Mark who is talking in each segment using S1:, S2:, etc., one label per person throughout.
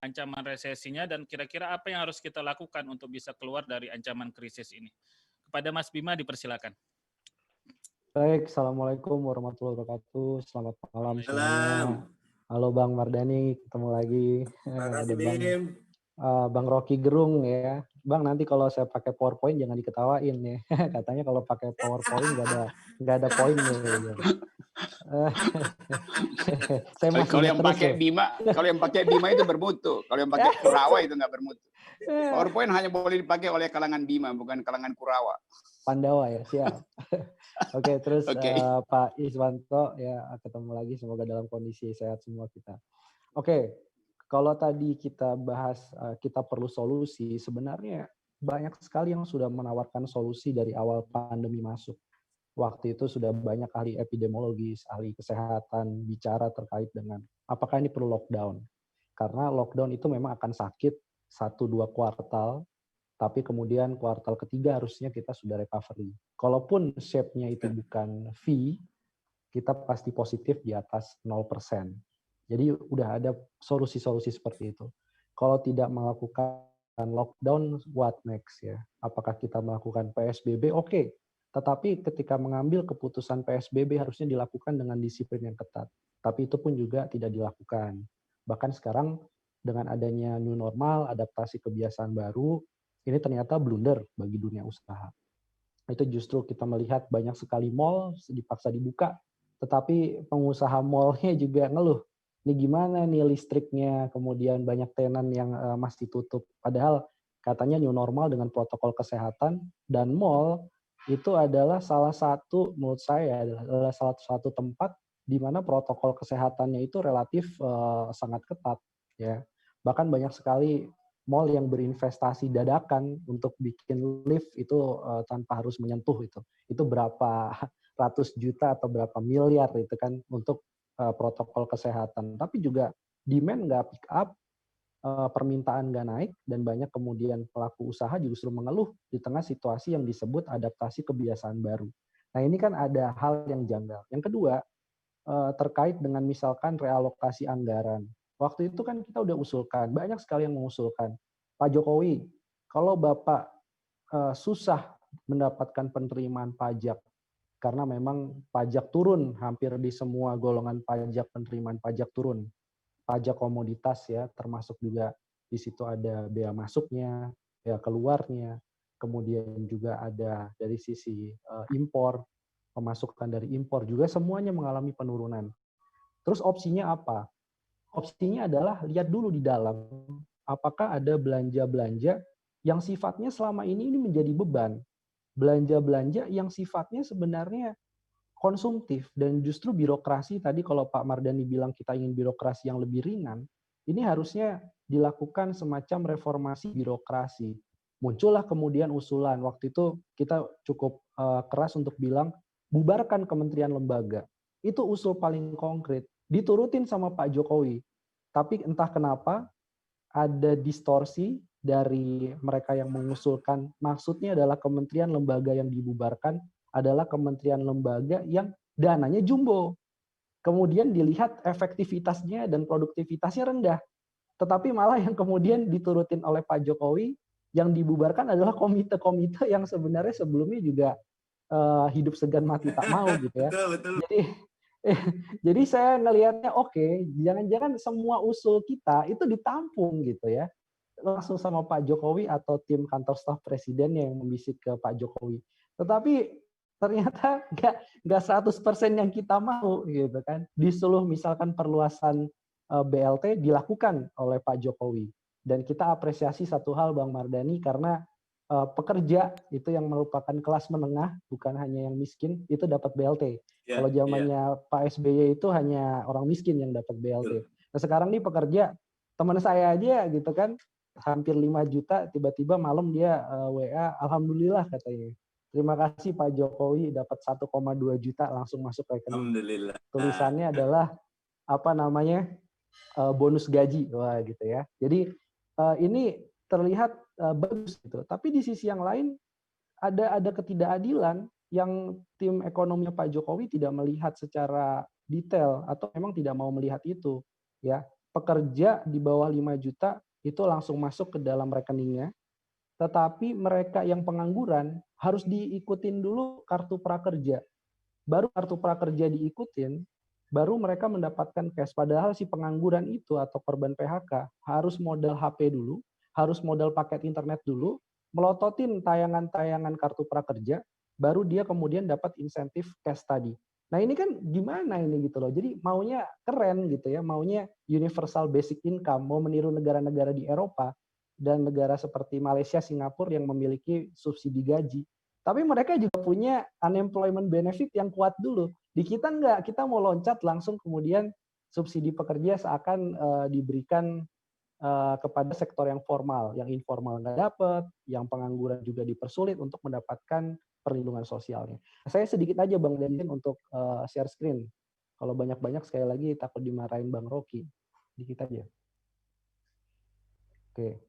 S1: ancaman resesinya dan kira-kira apa yang harus kita lakukan untuk bisa keluar dari ancaman krisis ini. Kepada Mas Bima dipersilakan.
S2: Baik, Assalamualaikum warahmatullahi wabarakatuh. Selamat malam semuanya.
S3: Salam.
S2: Halo Bang Mardani, ketemu lagi.
S3: Terima kasih,
S2: Ada
S3: Bim.
S2: Bang Rocky Gerung ya. Bang, nanti kalau saya pakai PowerPoint jangan diketawain ya. Katanya kalau pakai PowerPoint nggak ada poinnya. Gitu. Saya masih
S4: Kalau yang
S2: terus
S4: pakai Bima itu bermutu. Kalau yang pakai Kurawa itu nggak bermutu. PowerPoint hanya boleh dipakai oleh kalangan Bima, bukan kalangan Kurawa.
S2: Pandawa ya, siap. Oke, terus
S4: Oke.
S2: Pak Iswanto ya, ketemu lagi, semoga dalam kondisi sehat semua kita. Oke, kalau tadi kita bahas kita perlu solusi, sebenarnya banyak sekali yang sudah menawarkan solusi dari awal pandemi masuk. Waktu itu sudah banyak ahli epidemiologis, ahli kesehatan bicara terkait dengan apakah ini perlu lockdown. Karena lockdown itu memang akan sakit 1-2 kuartal, tapi kemudian kuartal ketiga harusnya kita sudah recovery. Kalaupun shape-nya itu bukan V, kita pasti positif di atas 0%. Jadi udah ada solusi-solusi seperti itu. Kalau tidak melakukan lockdown, what next ya? Apakah kita melakukan PSBB? Oke. Tetapi ketika mengambil keputusan PSBB harusnya dilakukan dengan disiplin yang ketat. Tapi itu pun juga tidak dilakukan. Bahkan sekarang dengan adanya new normal, adaptasi kebiasaan baru, ini ternyata blunder bagi dunia usaha. Itu justru kita melihat banyak sekali mall dipaksa dibuka, tetapi pengusaha mallnya juga ngeluh. Ini gimana nih listriknya, kemudian banyak tenan yang masih tutup. Padahal katanya new normal dengan protokol kesehatan, dan mall itu adalah salah satu, menurut saya adalah salah satu tempat di mana protokol kesehatannya itu relatif sangat ketat. Ya, bahkan banyak sekali mall yang berinvestasi dadakan untuk bikin lift itu tanpa harus menyentuh itu berapa ratus juta atau berapa miliar itu kan untuk protokol kesehatan. Tapi juga demand nggak pick up, permintaan nggak naik, dan banyak kemudian pelaku usaha justru mengeluh di tengah situasi yang disebut adaptasi kebiasaan baru. Nah ini kan ada hal yang janggal. Yang kedua terkait dengan misalkan realokasi anggaran. Waktu itu kan kita udah usulkan, banyak sekali yang mengusulkan, Pak Jokowi, kalau Bapak susah mendapatkan penerimaan pajak, karena memang pajak turun hampir di semua golongan pajak, penerimaan pajak turun. Pajak komoditas ya, termasuk juga di situ ada bea masuknya, bea keluarnya, kemudian juga ada dari sisi impor, pemasukan dari impor juga semuanya mengalami penurunan. Terus opsinya apa? Opsinya adalah lihat dulu di dalam, apakah ada belanja-belanja yang sifatnya selama ini menjadi beban. Belanja-belanja yang sifatnya sebenarnya konsumtif, dan justru birokrasi tadi kalau Pak Mardani bilang kita ingin birokrasi yang lebih ringan, ini harusnya dilakukan semacam reformasi birokrasi. Muncullah kemudian usulan, waktu itu kita cukup keras untuk bilang, bubarkan kementerian lembaga. Itu usul paling konkret, diturutin sama Pak Jokowi. Tapi entah kenapa ada distorsi dari mereka yang mengusulkan, maksudnya adalah kementerian lembaga yang dibubarkan adalah kementerian lembaga yang dananya jumbo. Kemudian dilihat efektivitasnya dan produktivitasnya rendah. Tetapi malah yang kemudian diturutin oleh Pak Jokowi, yang dibubarkan adalah komite-komite yang sebenarnya sebelumnya juga hidup segan mati tak mau gitu ya.
S3: Betul.
S2: Jadi saya ngelihatnya oke, jangan-jangan semua usul kita itu ditampung gitu ya, langsung sama Pak Jokowi atau tim kantor staf presiden yang membisik ke Pak Jokowi. Tetapi ternyata nggak 100% yang kita mau gitu kan. Disuruh misalkan perluasan BLT dilakukan oleh Pak Jokowi. Dan kita apresiasi satu hal Bang Mardani, karena pekerja itu yang merupakan kelas menengah, bukan hanya yang miskin, itu dapat BLT. Kalau zamannya Pak SBY itu hanya orang miskin yang dapat BLT. Nah sekarang nih pekerja, teman saya aja gitu kan, hampir 5 juta, tiba-tiba malam dia WA, alhamdulillah katanya. Terima kasih Pak Jokowi, dapat 1,2 juta langsung masuk ke rekening.
S3: Alhamdulillah.
S2: Tulisannya adalah apa namanya, bonus gaji, wah gitu ya. Jadi ini terlihat bagus gitu. Tapi di sisi yang lain ada ketidakadilan yang tim ekonominya Pak Jokowi tidak melihat secara detail atau memang tidak mau melihat itu, ya. pekerja di bawah 5 juta itu langsung masuk ke dalam rekeningnya, tetapi mereka yang pengangguran harus diikutin dulu kartu prakerja. Baru kartu prakerja diikutin, baru mereka mendapatkan cash. Padahal si pengangguran itu atau korban PHK harus modal HP dulu, harus modal paket internet dulu, melototin tayangan-tayangan kartu prakerja, baru dia kemudian dapat insentif cash tadi. Nah ini kan gimana ini gitu loh. Jadi maunya keren gitu ya, maunya universal basic income, mau meniru negara-negara di Eropa dan negara seperti Malaysia, Singapura yang memiliki subsidi gaji. Tapi mereka juga punya unemployment benefit yang kuat dulu. Di kita enggak, kita mau loncat langsung kemudian subsidi pekerja seakan diberikan kepada sektor yang formal, yang informal nggak dapat, yang pengangguran juga dipersulit untuk mendapatkan perlindungan sosialnya. Saya sedikit aja Bang Dendin untuk share screen. Kalau banyak-banyak sekali lagi takut dimarahin Bang Rocky. Dikit aja. Oke.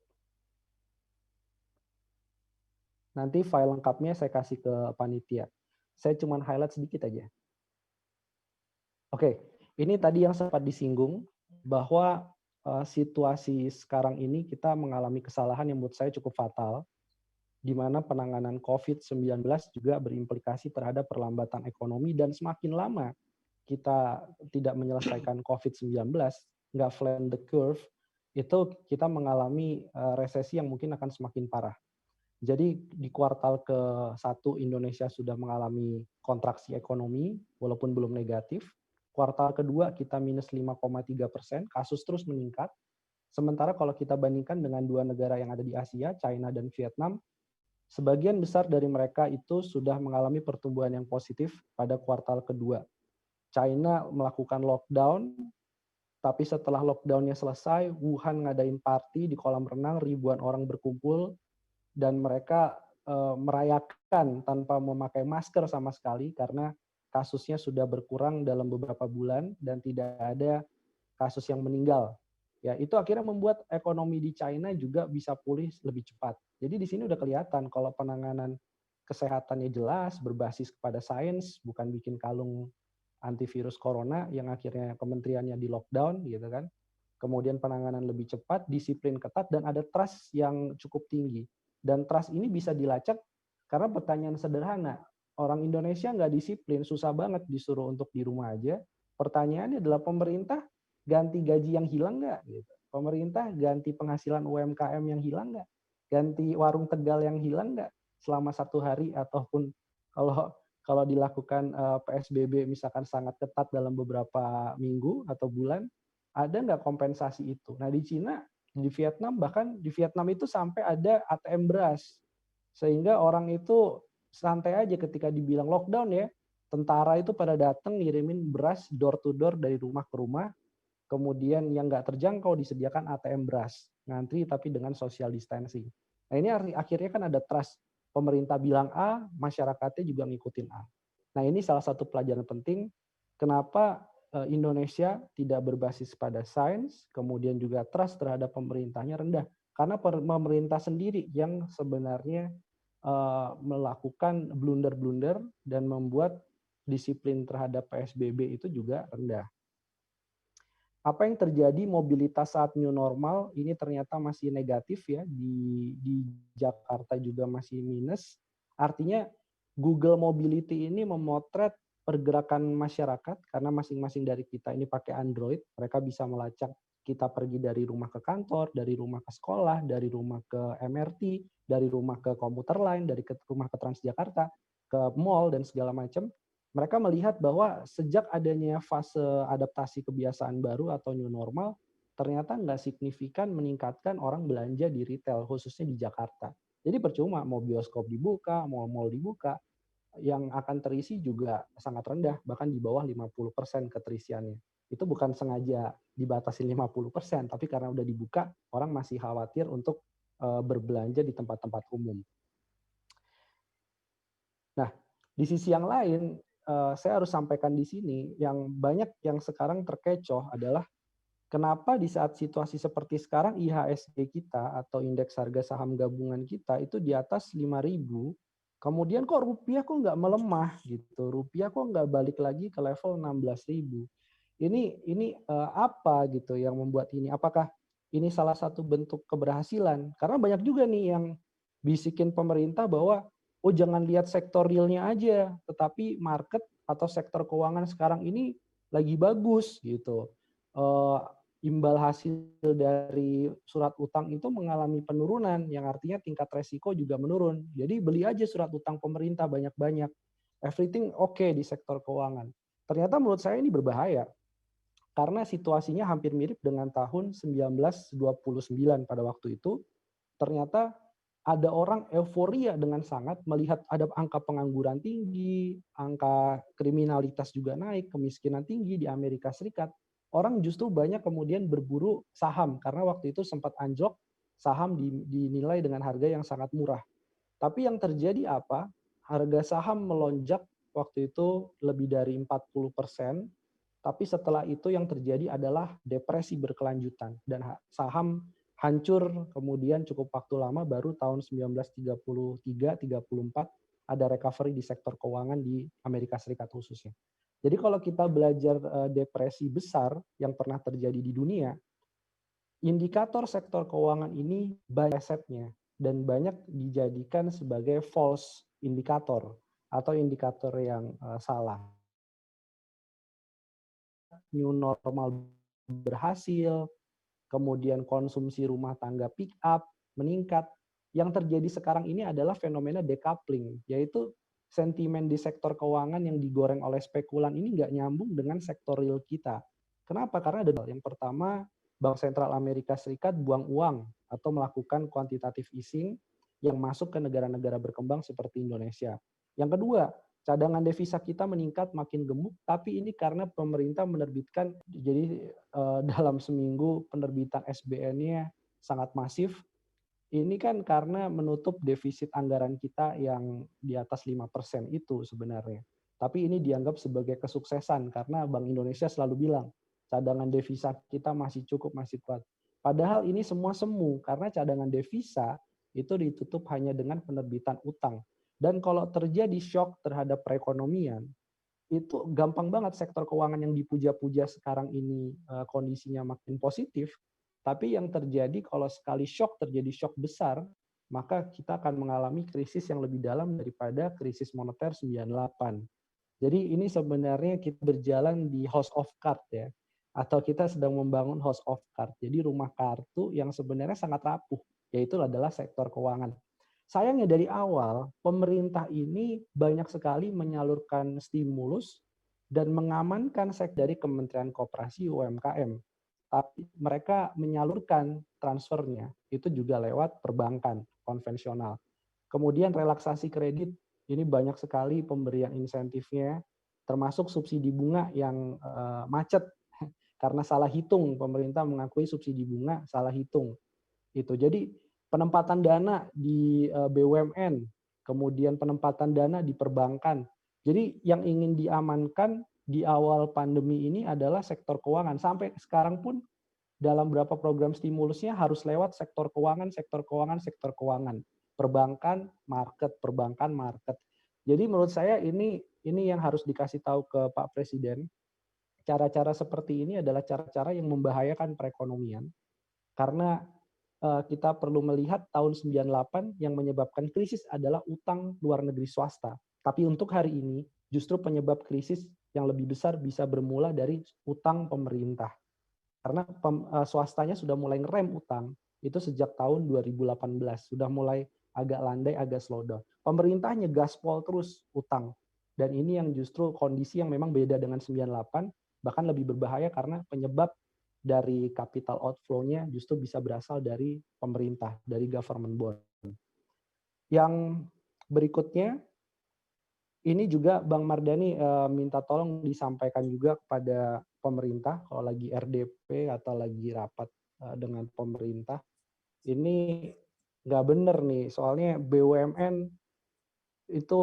S2: Nanti file lengkapnya saya kasih ke panitia. Saya cuma highlight sedikit aja. Oke, ini tadi yang sempat disinggung bahwa situasi sekarang ini kita mengalami kesalahan yang menurut saya cukup fatal, di mana penanganan COVID-19 juga berimplikasi terhadap perlambatan ekonomi dan semakin lama kita tidak menyelesaikan COVID-19, nggak flatten the curve, itu kita mengalami resesi yang mungkin akan semakin parah. Jadi di kuartal ke-1 Indonesia sudah mengalami kontraksi ekonomi, walaupun belum negatif. Kuartal kedua kita minus 5,3%, kasus terus meningkat. Sementara kalau kita bandingkan dengan dua negara yang ada di Asia, China dan Vietnam, sebagian besar dari mereka itu sudah mengalami pertumbuhan yang positif pada kuartal kedua. China melakukan lockdown, tapi setelah lockdownnya selesai, Wuhan ngadain party di kolam renang, ribuan orang berkumpul, dan mereka merayakan tanpa memakai masker sama sekali karena kasusnya sudah berkurang dalam beberapa bulan dan tidak ada kasus yang meninggal. Ya, itu akhirnya membuat ekonomi di China juga bisa pulih lebih cepat. Jadi di sini udah kelihatan kalau penanganan kesehatannya jelas, berbasis kepada sains, bukan bikin kalung antivirus corona yang akhirnya kementeriannya di lockdown gitu kan. Kemudian penanganan lebih cepat, disiplin ketat, dan ada trust yang cukup tinggi. Dan trust ini bisa dilacak karena pertanyaan sederhana. Orang Indonesia nggak disiplin, susah banget disuruh untuk di rumah aja. Pertanyaannya adalah pemerintah ganti gaji yang hilang nggak? Gitu. Pemerintah ganti penghasilan UMKM yang hilang nggak? Ganti warung Tegal yang hilang nggak selama 1 hari, ataupun kalau dilakukan PSBB misalkan sangat ketat dalam beberapa minggu atau bulan, ada nggak kompensasi itu? Nah di Cina, di Vietnam, bahkan di Vietnam itu sampai ada ATM beras. Sehingga orang itu santai aja ketika dibilang lockdown ya, tentara itu pada datang ngirimin beras door to door dari rumah ke rumah, kemudian yang nggak terjangkau disediakan ATM beras, ngantri tapi dengan social distancing. Nah ini akhirnya kan ada trust, pemerintah bilang A, masyarakatnya juga ngikutin A. Nah ini salah satu pelajaran penting, kenapa Indonesia tidak berbasis pada sains, kemudian juga trust terhadap pemerintahnya rendah. Karena pemerintah sendiri yang sebenarnya melakukan blunder-blunder dan membuat disiplin terhadap PSBB itu juga rendah. Apa yang terjadi mobilitas saat new normal ini ternyata masih negatif ya, di Jakarta juga masih minus. Artinya Google Mobility ini memotret pergerakan masyarakat karena masing-masing dari kita ini pakai Android, mereka bisa melacak kita pergi dari rumah ke kantor, dari rumah ke sekolah, dari rumah ke MRT, dari rumah ke komuter lain, dari rumah ke Transjakarta, ke mall dan segala macam. Mereka melihat bahwa sejak adanya fase adaptasi kebiasaan baru atau new normal, ternyata nggak signifikan meningkatkan orang belanja di retail, khususnya di Jakarta. Jadi percuma mau bioskop dibuka, mau mall dibuka, yang akan terisi juga sangat rendah, bahkan di bawah 50% keterisiannya. Itu bukan sengaja dibatasi 50%, tapi karena udah dibuka, orang masih khawatir untuk berbelanja di tempat-tempat umum. Nah, di sisi yang lain, saya harus sampaikan di sini, yang banyak yang sekarang terkecoh adalah kenapa di saat situasi seperti sekarang IHSG kita atau indeks harga saham gabungan kita itu di atas 5.000, kemudian kok rupiah kok nggak melemah gitu, rupiah kok nggak balik lagi ke level 16.000. Apa gitu yang membuat ini? Apakah ini salah satu bentuk keberhasilan? Karena banyak juga nih yang bisikin pemerintah bahwa oh jangan lihat sektor realnya aja, tetapi market atau sektor keuangan sekarang ini lagi bagus gitu. Imbal hasil dari surat utang itu mengalami penurunan, yang artinya tingkat resiko juga menurun. Jadi beli aja surat utang pemerintah banyak-banyak. Everything oke di sektor keuangan. Ternyata menurut saya ini berbahaya. Karena situasinya hampir mirip dengan tahun 1929 pada waktu itu. Ternyata ada orang euforia dengan sangat melihat ada angka pengangguran tinggi, angka kriminalitas juga naik, kemiskinan tinggi di Amerika Serikat. Orang justru banyak kemudian berburu saham karena waktu itu sempat anjlok, saham dinilai dengan harga yang sangat murah. Tapi yang terjadi apa? Harga saham melonjak waktu itu lebih dari 40%, tapi setelah itu yang terjadi adalah depresi berkelanjutan dan saham hancur kemudian cukup waktu lama, baru tahun 1933-34 ada recovery di sektor keuangan di Amerika Serikat khususnya. Jadi kalau kita belajar depresi besar yang pernah terjadi di dunia, indikator sektor keuangan ini banyak setnya dan banyak dijadikan sebagai false indikator atau indikator yang salah. New normal berhasil, kemudian konsumsi rumah tangga pick up, meningkat. Yang terjadi sekarang ini adalah fenomena decoupling, yaitu sentimen di sektor keuangan yang digoreng oleh spekulan ini nggak nyambung dengan sektor real kita. Kenapa? Karena ada yang pertama, Bank Sentral Amerika Serikat buang uang atau melakukan quantitative easing yang masuk ke negara-negara berkembang seperti Indonesia. Yang kedua, cadangan devisa kita meningkat makin gemuk, tapi ini karena pemerintah menerbitkan, jadi dalam seminggu penerbitan SBN-nya sangat masif. Ini kan karena menutup defisit anggaran kita yang di atas 5% itu sebenarnya. Tapi ini dianggap sebagai kesuksesan karena Bank Indonesia selalu bilang, cadangan devisa kita masih cukup, masih kuat. Padahal ini semua semu, karena cadangan devisa itu ditutup hanya dengan penerbitan utang. Dan kalau terjadi shock terhadap perekonomian, itu gampang banget sektor keuangan yang dipuja-puja sekarang ini kondisinya makin positif, tapi yang terjadi kalau sekali shock, terjadi shock besar, maka kita akan mengalami krisis yang lebih dalam daripada krisis moneter 98. Jadi ini sebenarnya kita berjalan di house of card ya, atau kita sedang membangun house of card. Jadi rumah kartu yang sebenarnya sangat rapuh, yaitu adalah sektor keuangan. Sayangnya dari awal, pemerintah ini banyak sekali menyalurkan stimulus dan mengamankan sektor dari Kementerian Koperasi UMKM. Tapi mereka menyalurkan transfernya, itu juga lewat perbankan konvensional. Kemudian relaksasi kredit, ini banyak sekali pemberian insentifnya, termasuk subsidi bunga yang macet, karena salah hitung, pemerintah mengakui subsidi bunga salah hitung. Itu. Jadi penempatan dana di BUMN, kemudian penempatan dana di perbankan. Jadi yang ingin diamankan di awal pandemi ini adalah sektor keuangan. Sampai sekarang pun dalam beberapa program stimulusnya harus lewat sektor keuangan, sektor keuangan, sektor keuangan. Perbankan, market. Jadi menurut saya ini yang harus dikasih tahu ke Pak Presiden. Cara-cara seperti ini adalah cara-cara yang membahayakan perekonomian. Karena kita perlu melihat tahun 98 yang menyebabkan krisis adalah utang luar negeri swasta. Tapi untuk hari ini justru penyebab krisis yang lebih besar bisa bermula dari utang pemerintah. Karena swastanya sudah mulai ngerem utang itu sejak tahun 2018, sudah mulai agak landai, agak slow down. Pemerintahnya gaspol terus utang. Dan ini yang justru kondisi yang memang beda dengan 98, bahkan lebih berbahaya karena penyebab dari capital outflow-nya justru bisa berasal dari pemerintah, dari government bond. Yang berikutnya, ini juga Bang Mardhani minta tolong disampaikan juga kepada pemerintah kalau lagi RDP atau lagi rapat dengan pemerintah. Ini nggak benar nih, soalnya BUMN itu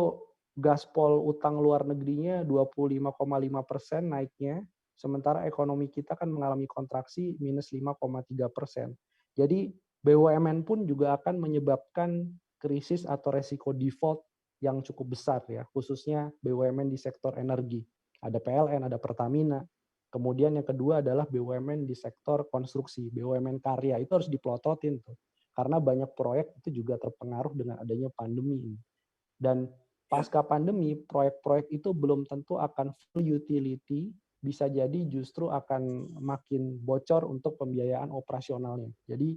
S2: gaspol utang luar negerinya 25,5% naiknya, sementara ekonomi kita kan mengalami kontraksi minus 5,3%. Jadi BUMN pun juga akan menyebabkan krisis atau resiko default yang cukup besar ya, khususnya BUMN di sektor energi. Ada PLN, ada Pertamina, Kemudian yang kedua adalah BUMN di sektor konstruksi, BUMN karya itu harus dipelototin tuh. Karena banyak proyek itu juga terpengaruh dengan adanya pandemi ini. Dan pasca pandemi, proyek-proyek itu belum tentu akan full utility, bisa jadi justru akan makin bocor untuk pembiayaan operasionalnya. Jadi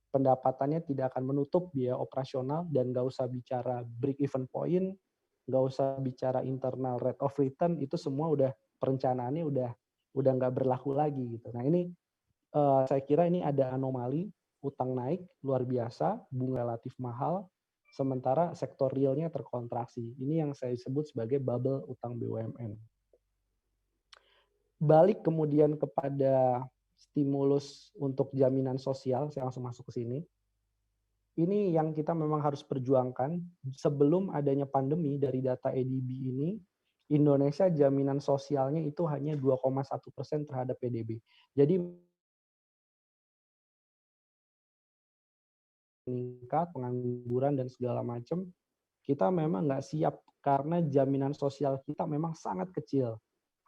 S2: pendapatannya tidak akan menutup biaya operasional dan nggak usah bicara break even point, nggak usah bicara internal rate of return, itu semua udah perencanaannya udah nggak berlaku lagi gitu. Nah ini saya kira ini ada anomali, utang naik luar biasa, bunga relatif mahal, sementara sektor realnya terkontraksi. Ini yang saya sebut sebagai bubble utang BUMN. Balik kemudian kepada stimulus untuk jaminan sosial, saya langsung masuk ke sini. Ini yang kita memang harus perjuangkan. Sebelum adanya pandemi, dari data ADB ini, Indonesia jaminan sosialnya itu hanya 2,1% terhadap PDB. Jadi meningkat, pengangguran dan segala macam, kita memang nggak siap karena jaminan sosial kita memang sangat kecil,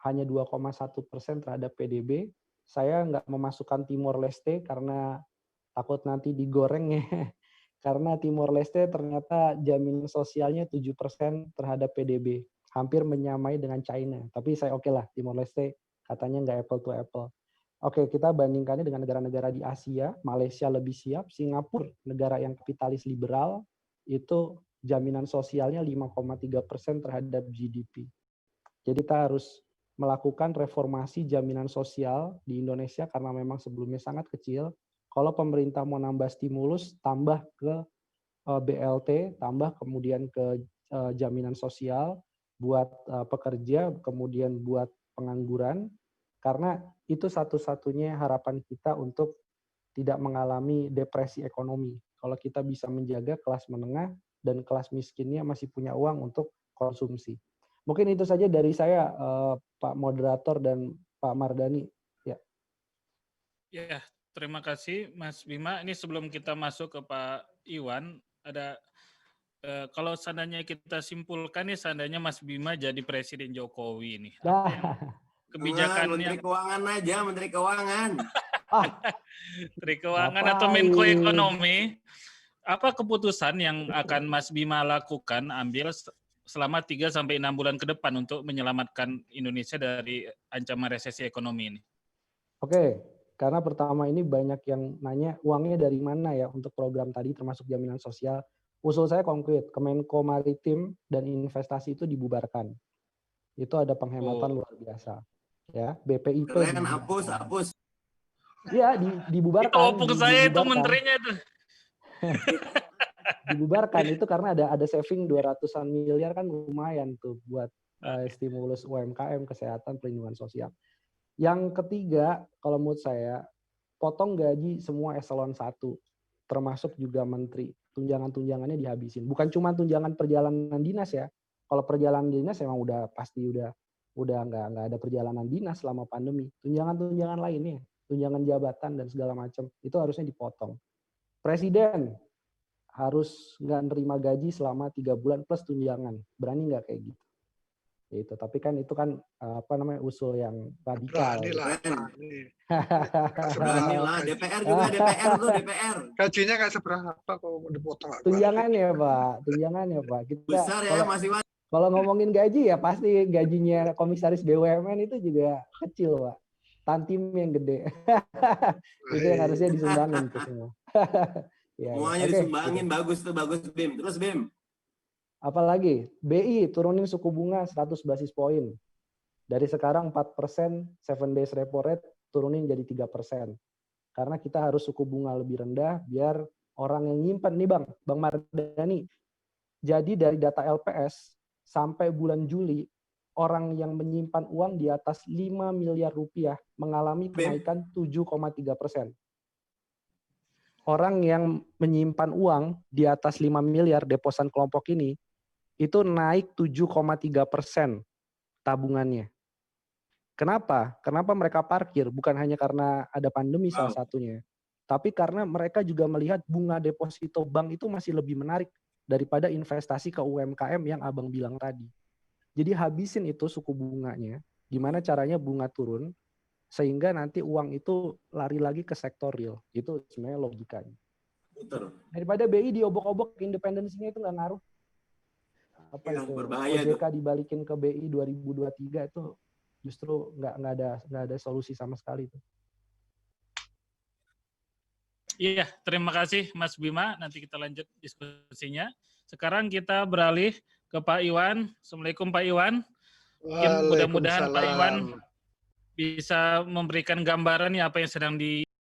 S2: hanya 2,1% terhadap PDB. Saya nggak memasukkan Timor Leste karena takut nanti digoreng ya. Karena Timor Leste ternyata jaminan sosialnya 7% terhadap PDB, hampir menyamai dengan China. Tapi saya oke lah, Timor Leste katanya nggak apple to apple. Oke, kita bandingkannya dengan negara-negara di Asia, Malaysia lebih siap, Singapura, negara yang kapitalis liberal, itu jaminan sosialnya 5,3% terhadap GDP. Jadi kita harus melakukan reformasi jaminan sosial di Indonesia karena memang sebelumnya sangat kecil. Kalau pemerintah mau nambah stimulus, tambah ke BLT, tambah kemudian ke jaminan sosial buat pekerja, kemudian buat pengangguran, karena itu satu-satunya harapan kita untuk tidak mengalami depresi ekonomi. Kalau kita bisa menjaga kelas menengah dan kelas miskinnya masih punya uang untuk konsumsi. Mungkin itu saja dari saya, Pak Moderator dan Pak Mardhani.
S1: Ya, terima kasih Mas Bima. Ini sebelum kita masuk ke Pak Iwan, ada kalau seandainya kita simpulkan nih, seandainya Mas Bima jadi Presiden Jokowi ini, apa yang kebijakan
S3: Menteri Keuangan aja, Menteri Keuangan.
S1: Menteri Keuangan atau Menko Ekonomi, apa keputusan yang akan Mas Bima lakukan, ambil selama 3-6 bulan ke depan untuk menyelamatkan Indonesia dari ancaman resesi ekonomi ini?
S2: Oke, karena pertama ini banyak yang nanya uangnya dari mana ya untuk program tadi termasuk jaminan sosial. Usul saya konkret, Kemenko Maritim dan Investasi itu dibubarkan. Itu ada penghematan luar biasa. Ya, BPIP
S3: Keren, hapus.
S2: Iya, dibubarkan.
S1: Itu opung saya itu menterinya itu.
S2: Dibubarkan itu karena ada saving 200-an miliar kan lumayan tuh buat stimulus UMKM, kesehatan, perlindungan sosial. Yang ketiga, kalau menurut saya, potong gaji semua eselon 1, termasuk juga menteri. Tunjangan-tunjangannya dihabisin. Bukan cuma tunjangan perjalanan dinas ya. Kalau perjalanan dinas emang udah nggak ada perjalanan dinas selama pandemi. Tunjangan-tunjangan lainnya, tunjangan jabatan dan segala macam, itu harusnya dipotong. Presiden harus nggak nerima gaji selama 3 bulan plus tunjangan. Berani nggak kayak gitu? Itu, tapi kan itu kan usul yang radikal.
S3: Berani lah, DPR juga DPR.
S5: Gajinya nggak seberapa kalau mau dipotong.
S2: Tunjangannya Pak. Kita
S3: besar ya Mas Iwan.
S2: Kalau ngomongin gaji ya pasti gajinya komisaris BUMN itu juga kecil Pak. Tantim yang gede. Itu yang harusnya disumbangin ke semua.
S3: Semuanya disumbangin, bagus Bim. Terus Bim.
S2: Apalagi BI turunin suku bunga 100 basis poin. Dari sekarang 4%, 7 days repo rate turunin jadi 3%. Karena kita harus suku bunga lebih rendah biar orang yang nyimpen nih Bang Mardhani. Jadi dari data LPS sampai bulan Juli, orang yang menyimpan uang di atas 5 miliar rupiah mengalami kenaikan 7,3%. Orang yang menyimpan uang di atas 5 miliar deposan kelompok ini, itu naik 7,3% tabungannya. Kenapa? Kenapa mereka parkir? Bukan hanya karena ada pandemi salah satunya, tapi karena mereka juga melihat bunga deposito bank itu masih lebih menarik daripada investasi ke UMKM yang Abang bilang tadi. Jadi habisin itu suku bunganya. Gimana caranya bunga turun? sehingga nanti uang itu lari lagi ke sektor real. Itu sebenarnya logikanya.
S3: Betul.
S2: Daripada BI diobok-obok, independensinya itu nggak ngaruh. Apa
S3: Yang
S2: itu?
S3: berbahaya
S2: OJK dibalikin ke BI 2023 itu justru nggak ada solusi sama sekali itu.
S1: Iya, terima kasih Mas Bima. Nanti kita lanjut diskusinya. Sekarang kita beralih ke Pak Iwan. Assalamualaikum Pak Iwan. Mungkin mudah-mudahan Pak Iwan bisa memberikan gambaran ya apa yang sedang